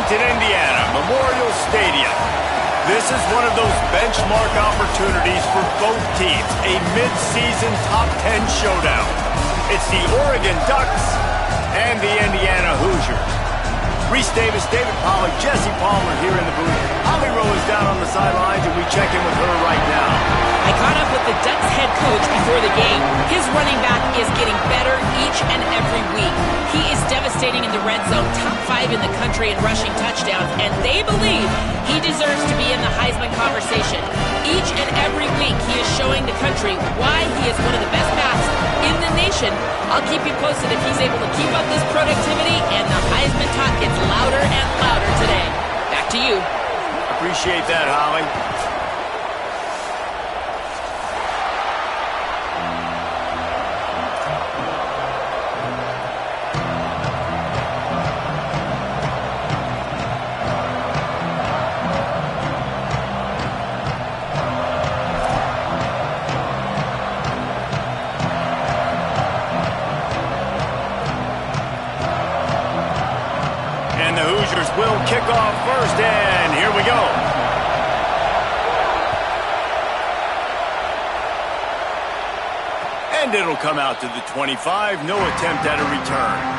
Bloomington, Indiana, Memorial Stadium. This is one of those benchmark opportunities for both teams, a mid-season top 10 showdown. It's the Oregon Ducks and the Indiana Hoosiers. Reese Davis, David Pollack, Jesse Palmer here in the booth. Holly Rowe is down on the sidelines, and we check in with her right now. I caught up with the Ducks head coach before the game. His running back is getting better each and every week. He is devastating in the red zone, top 5 in the country in rushing touchdowns, and they believe he deserves to be in the Heisman conversation. Each and every week, he is showing the country why he is one of the best backs in the nation. I'll keep you posted if he's able to keep up this productivity, and the Heisman talk gets louder and louder today. Back to you. Appreciate that, Holly. Will kick off first, and here we go. And it'll come out to the 25. No attempt at a return.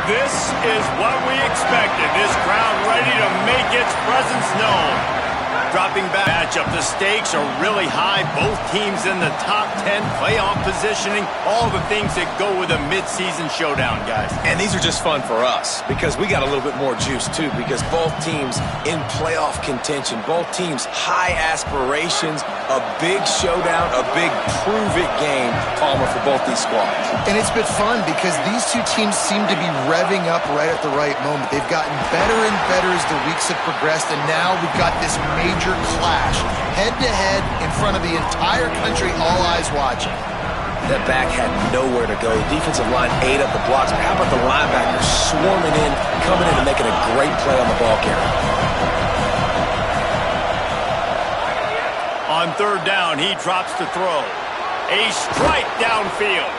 This is what we expected. This crowd ready to make its presence known. Dropping back matchup, the stakes are really high. Both teams in the top 10, playoff positioning, all the things that go with a mid-season showdown, guys. And these are just fun for us because we got a little bit more juice, too, because both teams in playoff contention, both teams high aspirations, a big showdown, a big prove-it game, Palmer, for both these squads. And it's been fun because these two teams seem to be revving up right at the right moment. They've gotten better and better as the weeks have progressed, and now we've got this major clash, head-to-head in front of the entire country, all eyes watching. That back had nowhere to go. Defensive line ate up the blocks, but how about the linebackers swarming in, coming in and making a great play on the ball carrier? On third down, he drops to throw. A strike downfield.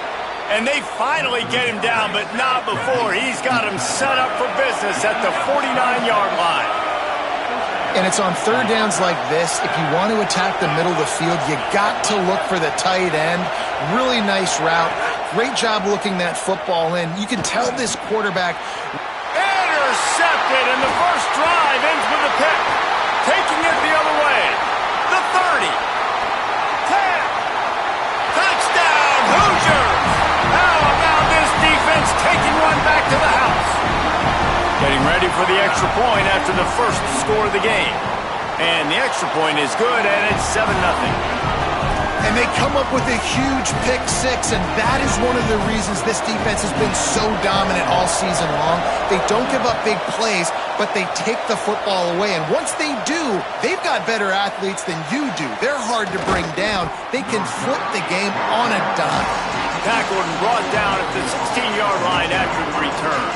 And they finally get him down, but not before. He's got him set up for business at the 49-yard line. And it's on third downs like this, if you want to attack the middle of the field, you got to look for the tight end. Really nice route. Great job looking that football in. You can tell this quarterback. Intercepted, and the first drive ends with a pick. Taking it the other way. The 30. 10. Touchdown, Hoosiers! How about this defense taking one back to the house? Getting ready for the extra point after the first score of the game. And the extra point is good, and it's 7-0. And they come up with a huge pick six, and that is one of the reasons this defense has been so dominant all season long. They don't give up big plays, but they take the football away. And once they do, they've got better athletes than you do. They're hard to bring down. They can flip the game on a dime. Tackled and brought down at the 16-yard line after the return.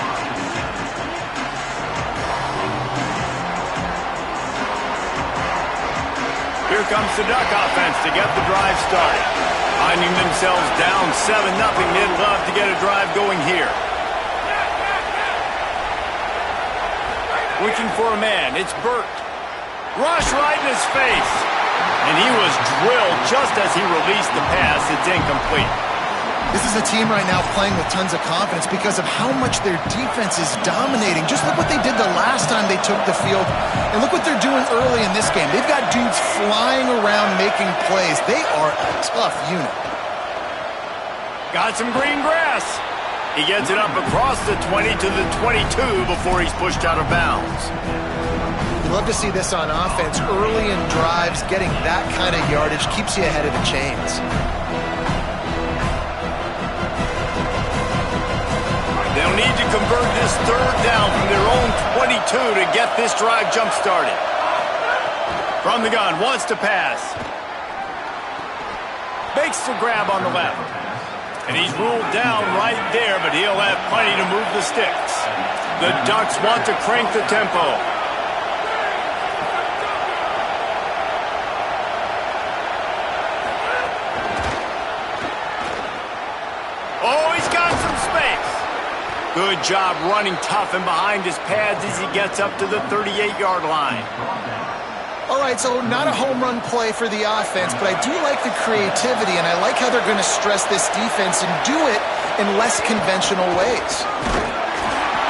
Here comes the Duck offense to get the drive started. Finding themselves down 7-0, they'd love to get a drive going here. Looking for a man, it's Burt. Rush right in his face. And he was drilled just as he released the pass. It's incomplete. This is a team right now playing with tons of confidence because of how much their defense is dominating. Just look what they did the last time they took the field, and look what they're doing early in this game. They've got dudes flying around making plays. They are a tough unit. Got some green grass. He gets it up across the 20 to the 22 before he's pushed out of bounds. You love to see this on offense. Early in drives, getting that kind of yardage keeps you ahead of the chains. They'll They'll need to convert this third down from their own 22 to get this drive jump-started. From the gun, wants to pass. Makes the grab on the left. And he's ruled down right there, but he'll have plenty to move the sticks. The Ducks want to crank the tempo. Oh, he's got some space. Good job running tough and behind his pads as he gets up to the 38-yard line. All right, so not a home run play for the offense, but I do like the creativity, and I like how they're going to stress this defense and do it in less conventional ways.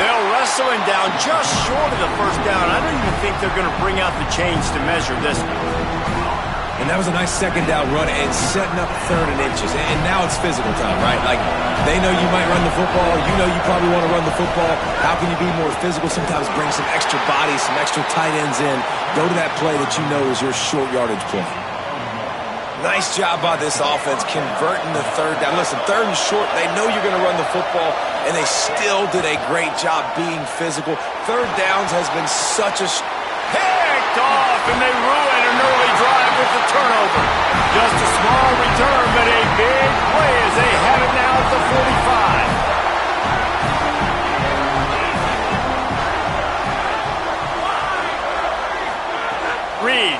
They'll wrestle him down just short of the first down. I don't even think they're going to bring out the chains to measure this one. And that was a nice second down run and setting up third and inches. And now it's physical time, right? Like, they know you might run the football. You know you probably want to run the football. How can you be more physical? Sometimes bring some extra bodies, some extra tight ends in. Go to that play that you know is your short yardage play. Nice job by this offense converting the third down. Listen, third and short, they know you're going to run the football, and they still did a great job being physical. Third downs has been such a... Picked off, and they ruin an early drive with the turnover. Just a small return, but a big play as they have it now at the 45. Reed.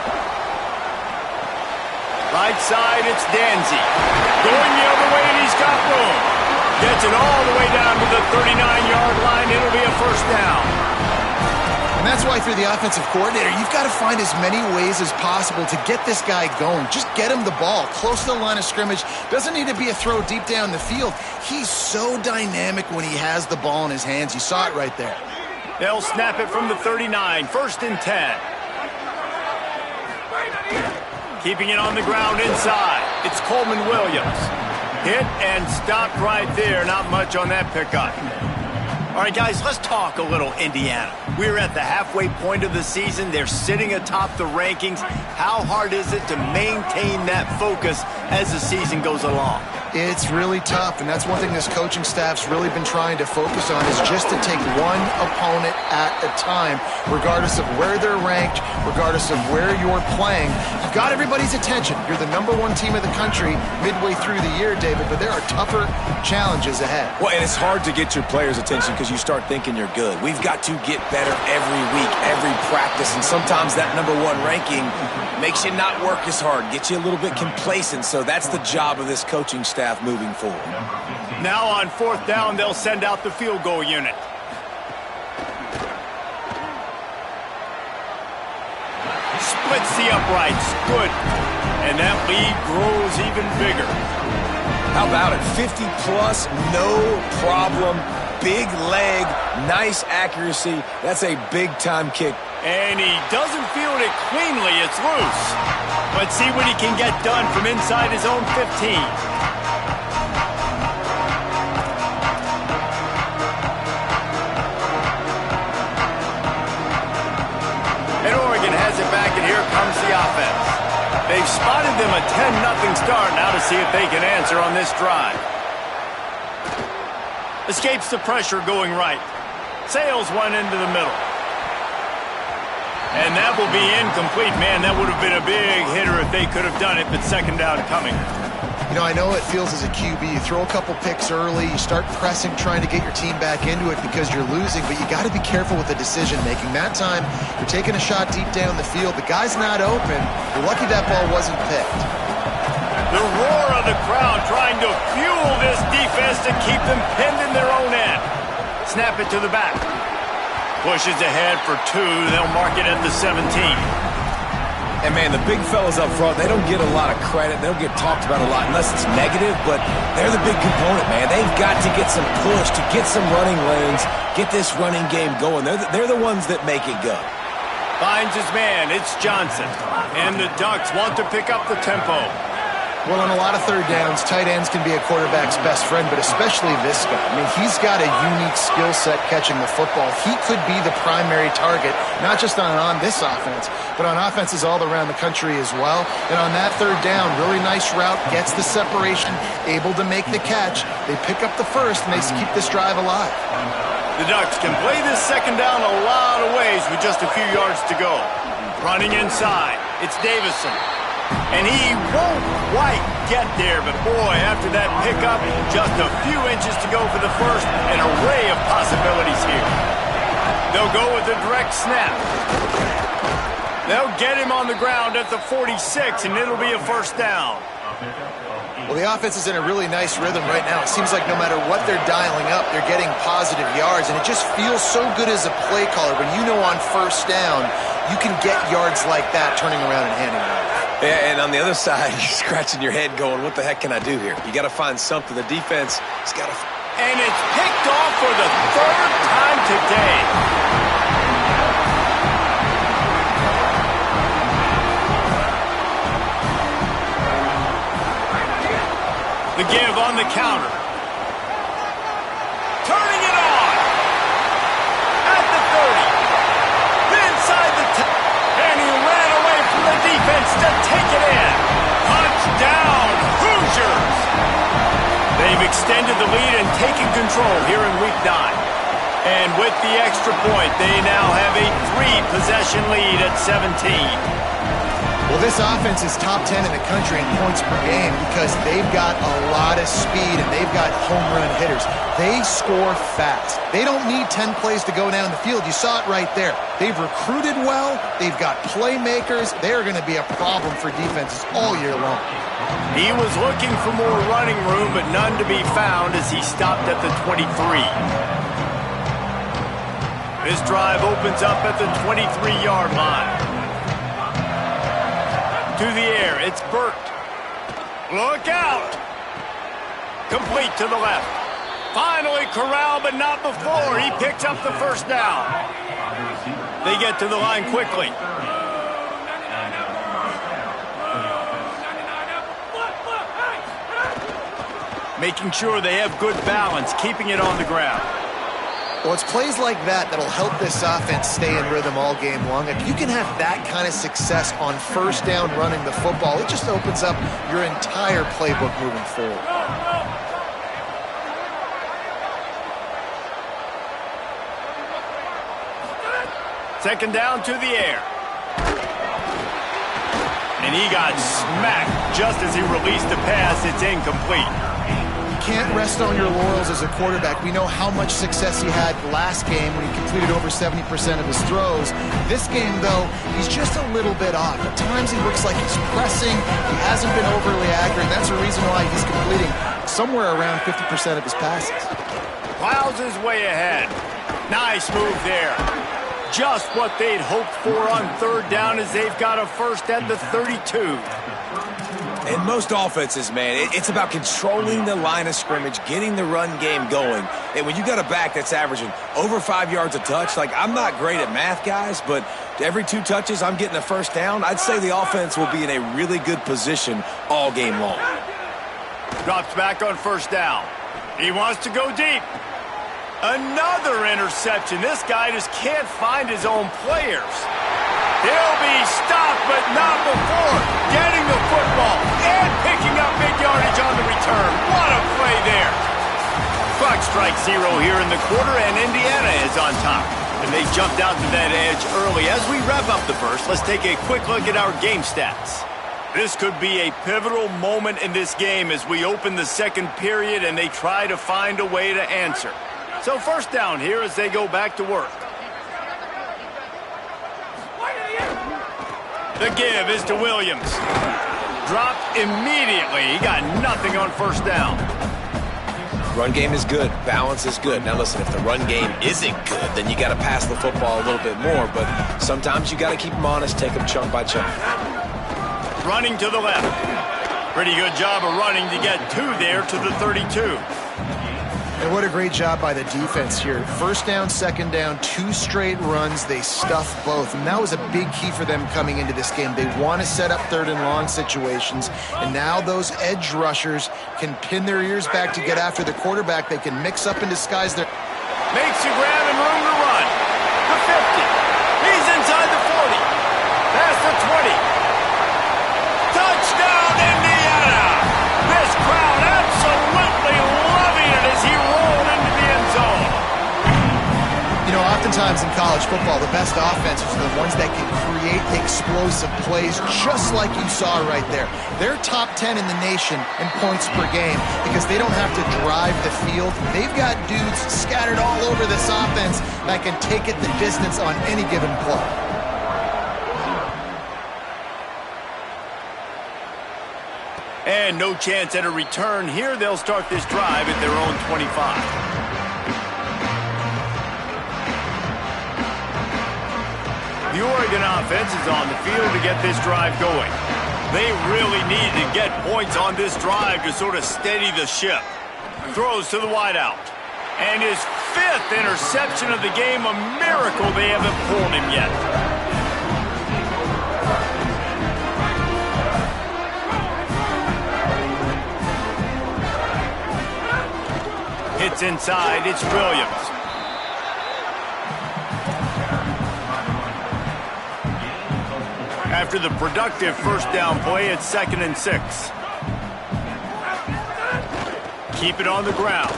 Right side, it's Danzy. Going the other way, and he's got room. Gets it all the way down to the 39-yard line. It'll be a first down. And that's why, if you're the offensive coordinator, you've got to find as many ways as possible to get this guy going. Just get him the ball close to the line of scrimmage. Doesn't need to be a throw deep down the field. He's so dynamic when he has the ball in his hands. You saw it right there. They'll snap it from the 39, 1st and 10. Keeping it on the ground inside. It's Coleman Williams. Hit and stopped right there. Not much on that pickup. All right, guys, let's talk a little Indiana. We're at the halfway point of the season. They're sitting atop the rankings. How hard is it to maintain that focus as the season goes along? It's really tough, and that's one thing this coaching staff's really been trying to focus on is just to take one opponent at a time, regardless of where they're ranked, regardless of where you're playing. You've got everybody's attention. You're the #1 team of the country midway through the year, David, but there are tougher challenges ahead. Well, and it's hard to get your players' attention because you start thinking you're good. We've got to get better every week, every practice, and sometimes that #1 ranking makes you not work as hard, gets you a little bit complacent, so that's the job of this coaching staff moving forward. Now on 4th down, they'll send out the field goal unit. Splits the uprights. Good. And that lead grows even bigger. How about it? 50-plus, no problem. Big leg, nice accuracy. That's a big-time kick. And he doesn't field it cleanly. It's loose. Let's see what he can get done from inside his own 15. Back, and here comes the offense. They've spotted them a 10-0 start. Now to see if they can answer on this drive. Escapes the pressure going right. Sails one into the middle. And that will be incomplete. Man, that would have been a big hitter if they could have done it, but second down coming. You know, I know it feels as a QB. You throw a couple picks early, you start pressing, trying to get your team back into it because you're losing, but you got to be careful with the decision-making. That time, you're taking a shot deep down the field. The guy's not open. You're lucky that ball wasn't picked. The roar of the crowd trying to fuel this defense to keep them pinned in their own end. Snap it to the back. Pushes ahead for 2. They'll mark it at the 17. And, man, the big fellas up front, they don't get a lot of credit. They don't get talked about a lot unless it's negative, but they're the big component, man. They've got to get some push, to get some running lanes, get this running game going. They're the ones that make it go. Finds his man. It's Johnson. And the Ducks want to pick up the tempo. Well, on a lot of third downs, tight ends can be a quarterback's best friend, but especially this guy. I mean, he's got a unique skill set catching the football. He could be the primary target, not just on this offense, but on offenses all around the country as well. And on that third down, really nice route, gets the separation, able to make the catch. They pick up the first, and they keep this drive alive. The Ducks can play this second down a lot of ways with just a few yards to go. Running inside, it's Davison. And he won't quite get there, but boy, after that pickup, just a few inches to go for the first, an array of possibilities here. They'll go with a direct snap. They'll get him on the ground at the 46, and it'll be a first down. Well, the offense is in a really nice rhythm right now. It seems like no matter what they're dialing up, they're getting positive yards, and it just feels so good as a play caller when you know on first down you can get yards like that turning around and handing it off. Yeah, and on the other side, you're scratching your head going, what the heck can I do here? You got to find something. The defense has got to... And it's picked off for the third time today. The give on the counter. Turning it on. At the 30. Inside the 10. And he ran away from the defense to take it in. Touchdown, Hoosiers. They've extended the lead and taken control here in Week 9. And with the extra point, they now have a 3-possession lead at 17. Well, this offense is top 10 in the country in points per game because they've got a lot of speed and they've got home run hitters. They score fast. They don't need 10 plays to go down the field. You saw it right there. They've recruited well. They've got playmakers. They're going to be a problem for defenses all year long. He was looking for more running room, but none to be found as he stopped at the 23. This drive opens up at the 23-yard line. To the air, it's Burt. Look out! Complete to the left. Finally corralled, but not before. He picks up the first down. They get to the line quickly. Making sure they have good balance, keeping it on the ground. Well, it's plays like that that'll help this offense stay in rhythm all game long. If you can have that kind of success on first down running the football, it just opens up your entire playbook moving forward. Second down to the air. And he got smacked just as he released the pass. It's incomplete. Can't rest on your laurels as a quarterback. We know how much success he had last game when he completed over 70% of his throws. This game, though, he's just a little bit off. At times he looks like he's pressing. He hasn't been overly accurate. That's the reason why he's completing somewhere around 50% of his passes. Plows his way ahead. Nice move there. Just what they'd hoped for on third down as they've got a first at the 32. In most offenses, man, it's about controlling the line of scrimmage, getting the run game going. And when you got a back that's averaging over 5 yards a touch, like, I'm not great at math, guys, but every 2 touches I'm getting a first down, I'd say the offense will be in a really good position all game long. Drops back on first down. He wants to go deep. Another interception. This guy just can't find his own players. He'll be stopped, but not before getting the football and picking up big yardage on the return. What a play there. Clock strikes 0 here in the quarter, and Indiana is on top. And they jumped out to that edge early. As we wrap up the first, let's take a quick look at our game stats. This could be a pivotal moment in this game as we open the second period and they try to find a way to answer. So first down here as they go back to work. The give is to Williams. Dropped immediately. He got nothing on first down. Run game is good. Balance is good. Now listen, if the run game isn't good, then you got to pass the football a little bit more. But sometimes you got to keep them honest, take them chunk by chunk. Running to the left. Pretty good job of running to get 2 there to the 32. And what a great job by the defense here. First down, second down, 2 straight runs. They stuffed both. And that was a big key for them coming into this game. They want to set up third and long situations. And now those edge rushers can pin their ears back to get after the quarterback. They can mix up and disguise their... Makes you grab and room to run. The 50. He's inside the 40. Past the 20. Touchdown, Indiana! This crowd absolutely loving it as he rolled into the end zone. You know, oftentimes in college football, the best offenses are the ones that can create explosive plays, just like you saw right there. They're top 10 in the nation in points per game because they don't have to drive the field. They've got dudes scattered all over this offense that can take it the distance on any given play. And no chance at a return here. They'll start this drive at their own 25. The Oregon offense is on the field to get this drive going. They really need to get points on this drive to sort of steady the ship. Throws to the wideout. And his 5th interception of the game, a miracle they haven't pulled him yet. Hits inside, it's Williams. After the productive first down play, it's 2nd and 6. Keep it on the ground.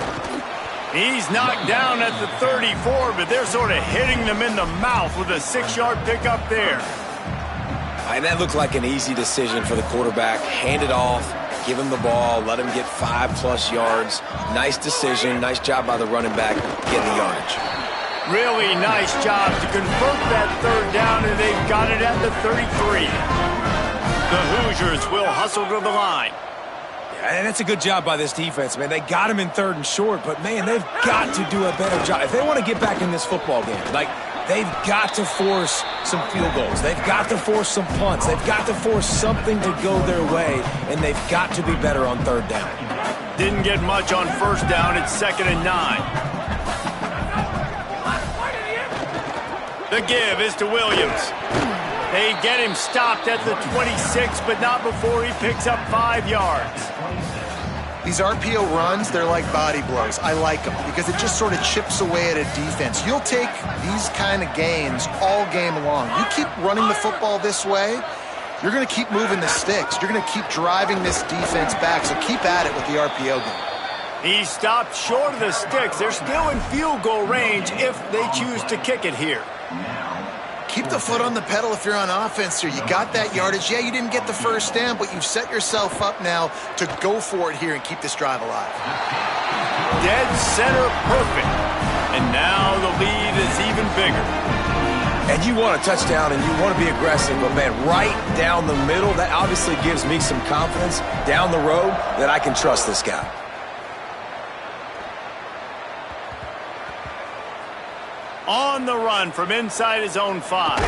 He's knocked down at the 34, but they're sort of hitting them in the mouth with a 6-yard pickup there. And that looked like an easy decision for the quarterback. Hand it off, give him the ball, let him get 5+ yards. Nice decision, nice job by the running back getting the yardage. Really nice job to convert that 3rd down, and they've got it at the 33. The Hoosiers will hustle to the line. Yeah, and that's a good job by this defense, man. They got him in 3rd and short, but, man, they've got to do a better job. If they want to get back in this football game, like, they've got to force some field goals. They've got to force some punts. They've got to force something to go their way, and they've got to be better on 3rd down. Didn't get much on 1st down. It's 2nd and 9. The give is to Williams. They get him stopped at the 26, but not before he picks up 5 yards. These RPO runs, they're like body blows. I like them because it just sort of chips away at a defense. You'll take these kind of gains all game long. You keep running the football this way, you're going to keep moving the sticks. You're going to keep driving this defense back, so keep at it with the RPO game. He stopped short of the sticks. They're still in field goal range if they choose to kick it here. Keep the foot on the pedal if you're on offense here. You got that yardage. Yeah, you didn't get the first down, but you've set yourself up now to go for it here and keep this drive alive. Dead center perfect. And now the lead is even bigger. And you want a touchdown and you want to be aggressive, but, man, right down the middle, that obviously gives me some confidence down the road that I can trust this guy. On the run from inside his own 5.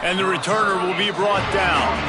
And the returner will be brought down.